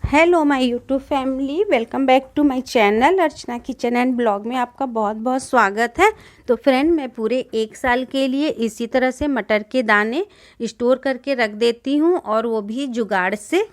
Hello my YouTube family, welcome back to my channel Archana kitchen and blog में आपका बहुत बहुत स्वागत है। तो फ्रेंड, मैं पूरे 1 साल के लिए इसी तरह से मटर के दाने स्टोर करके रख देती हूँ और वो भी जुगाड़ से।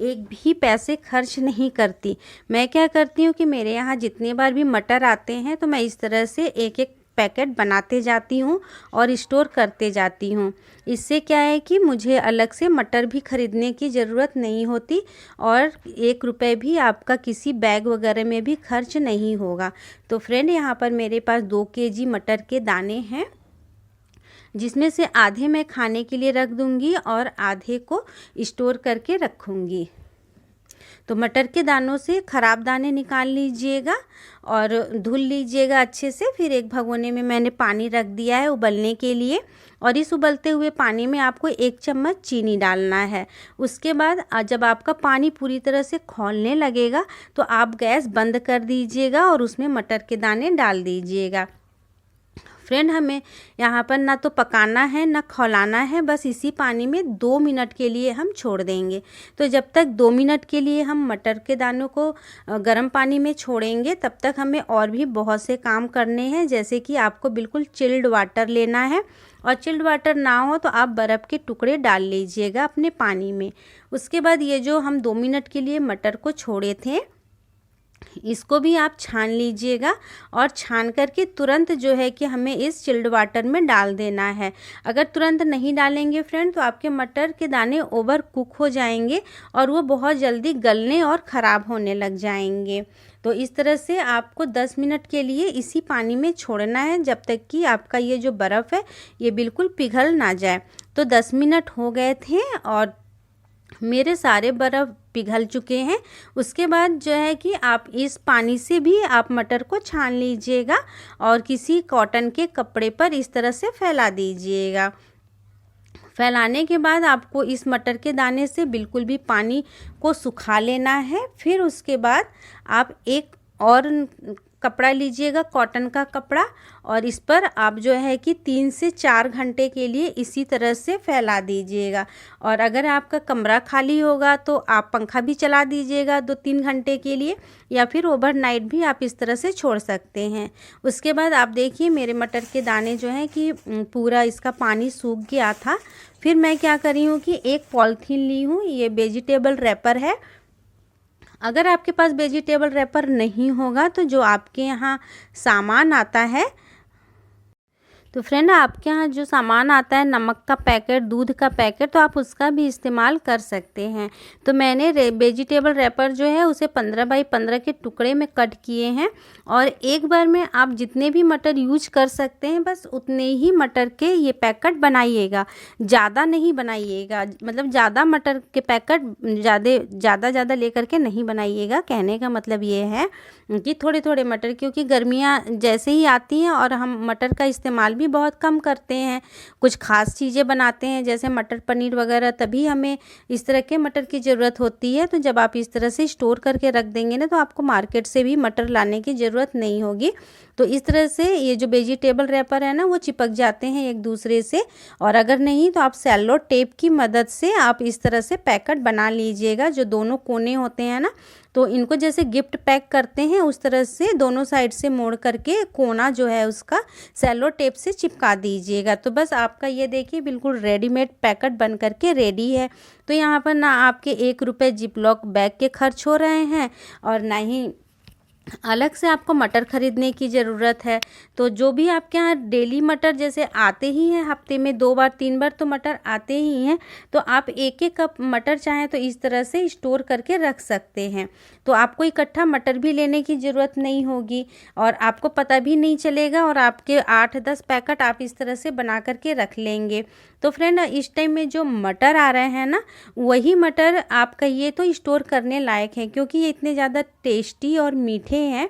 एक भी पैसे खर्च नहीं करती। मैं क्या करती हूँ कि मेरे यहाँ जितने बार भी मटर आते हैं तो मैं इस तरह से एक एक पैकेट बनाते जाती हूँ और स्टोर करते जाती हूँ। इससे क्या है कि मुझे अलग से मटर भी ख़रीदने की ज़रूरत नहीं होती और 1 रुपये भी आपका किसी बैग वगैरह में भी खर्च नहीं होगा। तो फ्रेंड, यहाँ पर मेरे पास 2 kg मटर के दाने हैं, जिसमें से आधे मैं खाने के लिए रख दूँगी और आधे को स्टोर करके रखूँगी। तो मटर के दानों से ख़राब दाने निकाल लीजिएगा और धुल लीजिएगा अच्छे से। फिर एक भगोने में मैंने पानी रख दिया है उबलने के लिए और इस उबलते हुए पानी में आपको 1 चम्मच चीनी डालना है। उसके बाद जब आपका पानी पूरी तरह से खौलने लगेगा तो आप गैस बंद कर दीजिएगा और उसमें मटर के दाने डाल दीजिएगा। फ्रेंड, हमें यहाँ पर ना तो पकाना है ना खौलाना है, बस इसी पानी में 2 मिनट के लिए हम छोड़ देंगे। तो जब तक 2 मिनट के लिए हम मटर के दानों को गर्म पानी में छोड़ेंगे तब तक हमें और भी बहुत से काम करने हैं। जैसे कि आपको बिल्कुल चिल्ड वाटर लेना है और चिल्ड वाटर ना हो तो आप बर्फ़ के टुकड़े डाल लीजिएगा अपने पानी में। उसके बाद ये जो हम 2 मिनट के लिए मटर को छोड़े थे, इसको भी आप छान लीजिएगा और छान करके तुरंत जो है कि हमें इस चिल्ड वाटर में डाल देना है। अगर तुरंत नहीं डालेंगे फ्रेंड तो आपके मटर के दाने ओवर कुक हो जाएंगे और वो बहुत जल्दी गलने और ख़राब होने लग जाएंगे। तो इस तरह से आपको 10 मिनट के लिए इसी पानी में छोड़ना है जब तक कि आपका ये जो बर्फ़ है ये बिल्कुल पिघल ना जाए। तो 10 मिनट हो गए थे और मेरे सारे बर्फ़ पिघल चुके हैं। उसके बाद जो है कि आप इस पानी से भी आप मटर को छान लीजिएगा और किसी कॉटन के कपड़े पर इस तरह से फैला दीजिएगा। फैलाने के बाद आपको इस मटर के दाने से बिल्कुल भी पानी को सुखा लेना है। फिर उसके बाद आप एक और कपड़ा लीजिएगा, कॉटन का कपड़ा, और इस पर आप जो है कि 3 से 4 घंटे के लिए इसी तरह से फैला दीजिएगा। और अगर आपका कमरा खाली होगा तो आप पंखा भी चला दीजिएगा 2-3 घंटे के लिए, या फिर ओवरनाइट भी आप इस तरह से छोड़ सकते हैं। उसके बाद आप देखिए मेरे मटर के दाने जो हैं कि पूरा इसका पानी सूख गया था। फिर मैं क्या करी हूँ कि एक पॉलीथीन ली हूँ, ये वेजिटेबल रैपर है। अगर आपके पास वेजिटेबल रैपर नहीं होगा तो जो आपके यहाँ सामान आता है, तो फ्रेंड आपके यहाँ जो सामान आता है, नमक का पैकेट, दूध का पैकेट, तो आप उसका भी इस्तेमाल कर सकते हैं। तो मैंने वेजिटेबल रैपर जो है उसे 15 बाई 15 के टुकड़े में कट किए हैं और एक बार में आप जितने भी मटर यूज कर सकते हैं बस उतने ही मटर के ये पैकेट बनाइएगा, ज़्यादा नहीं बनाइएगा। मतलब ज़्यादा मटर के पैकेट ज़्यादा लेकर के नहीं बनाइएगा। कहने का मतलब ये है कि थोड़े थोड़े मटर, क्योंकि गर्मियाँ जैसे ही आती हैं और हम मटर का इस्तेमाल भी बहुत कम करते हैं, कुछ ख़ास चीज़ें बनाते हैं जैसे मटर पनीर वगैरह, तभी हमें इस तरह के मटर की ज़रूरत होती है। तो जब आप इस तरह से स्टोर करके रख देंगे ना तो आपको मार्केट से भी मटर लाने की ज़रूरत नहीं होगी। तो इस तरह से ये जो वेजिटेबल रैपर है ना वो चिपक जाते हैं एक दूसरे से, और अगर नहीं तो आप सेलो टेप की मदद से आप इस तरह से पैकेट बना लीजिएगा। जो दोनों कोने होते हैं ना, तो इनको जैसे गिफ्ट पैक करते हैं उस तरह से दोनों साइड से मोड़ करके कोना जो है उसका सेलो टेप से चिपका दीजिएगा। तो बस आपका ये देखिए बिल्कुल रेडीमेड पैकेट बन करके रेडी है। तो यहाँ पर ना आपके 1 रुपये जिपलॉक बैग के खर्च हो रहे हैं और ना ही अलग से आपको मटर ख़रीदने की ज़रूरत है। तो जो भी आपके यहाँ डेली मटर जैसे आते ही हैं, हफ्ते में 2 बार 3 बार तो मटर आते ही हैं, तो आप 1-1 कप मटर चाहें तो इस तरह से स्टोर करके रख सकते हैं। तो आपको इकट्ठा मटर भी लेने की ज़रूरत नहीं होगी और आपको पता भी नहीं चलेगा और आपके 8-10 पैकेट आप इस तरह से बना करके रख लेंगे। तो फ्रेंड, इस टाइम में जो मटर आ रहे हैं ना, वही मटर आपका ये तो स्टोर करने लायक है, क्योंकि ये इतने ज़्यादा टेस्टी और मीठे हैं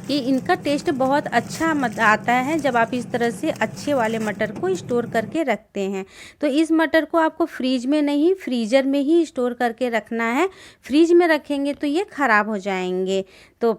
कि इनका टेस्ट बहुत अच्छा आता है जब आप इस तरह से अच्छे वाले मटर को स्टोर करके रखते हैं। तो इस मटर को आपको फ्रीज में नहीं, फ्रीज़र में ही स्टोर करके रखना है। फ्रीज में रखेंगे तो ये ख़राब हो जाएंगे। तो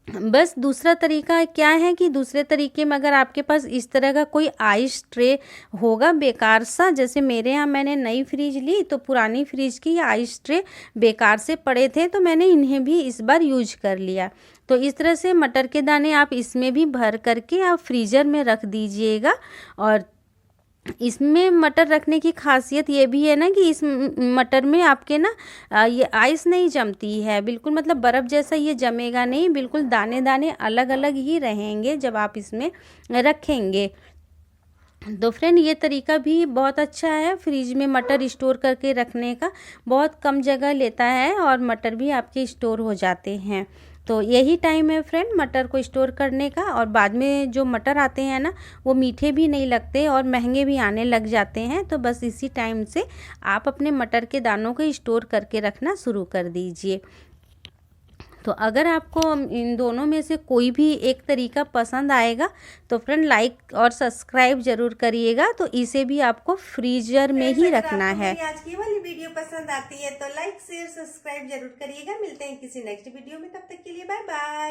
बस दूसरा तरीका क्या है कि दूसरे तरीके में अगर आपके पास इस तरह का कोई आइस ट्रे होगा बेकार सा, जैसे मेरे यहाँ मैंने नई फ्रिज ली तो पुरानी फ्रिज की आइस ट्रे बेकार से पड़े थे तो मैंने इन्हें भी इस बार यूज कर लिया। तो इस तरह से मटर के दाने आप इसमें भी भर करके आप फ्रीज़र में रख दीजिएगा। और इसमें मटर रखने की खासियत ये भी है ना कि इस मटर में आपके ना ये आइस नहीं जमती है, बिल्कुल मतलब बर्फ़ जैसा ये जमेगा नहीं, बिल्कुल दाने दाने अलग अलग ही रहेंगे जब आप इसमें रखेंगे। तो फ्रेंड ये तरीका भी बहुत अच्छा है फ्रिज में मटर स्टोर करके रखने का, बहुत कम जगह लेता है और मटर भी आपके स्टोर हो जाते हैं। तो यही टाइम है फ्रेंड मटर को स्टोर करने का। और बाद में जो मटर आते हैं ना वो मीठे भी नहीं लगते और महंगे भी आने लग जाते हैं। तो बस इसी टाइम से आप अपने मटर के दानों को स्टोर करके रखना शुरू कर दीजिए। तो अगर आपको इन दोनों में से कोई भी एक तरीका पसंद आएगा तो फ्रेंड लाइक और सब्सक्राइब जरूर करिएगा। तो इसे भी आपको फ्रीजर में ही रखना है। आज की वाली वीडियो पसंद आती है तो लाइक शेयर सब्सक्राइब जरूर करिएगा। मिलते हैं किसी नेक्स्ट वीडियो में, तब तक के लिए बाय बाय।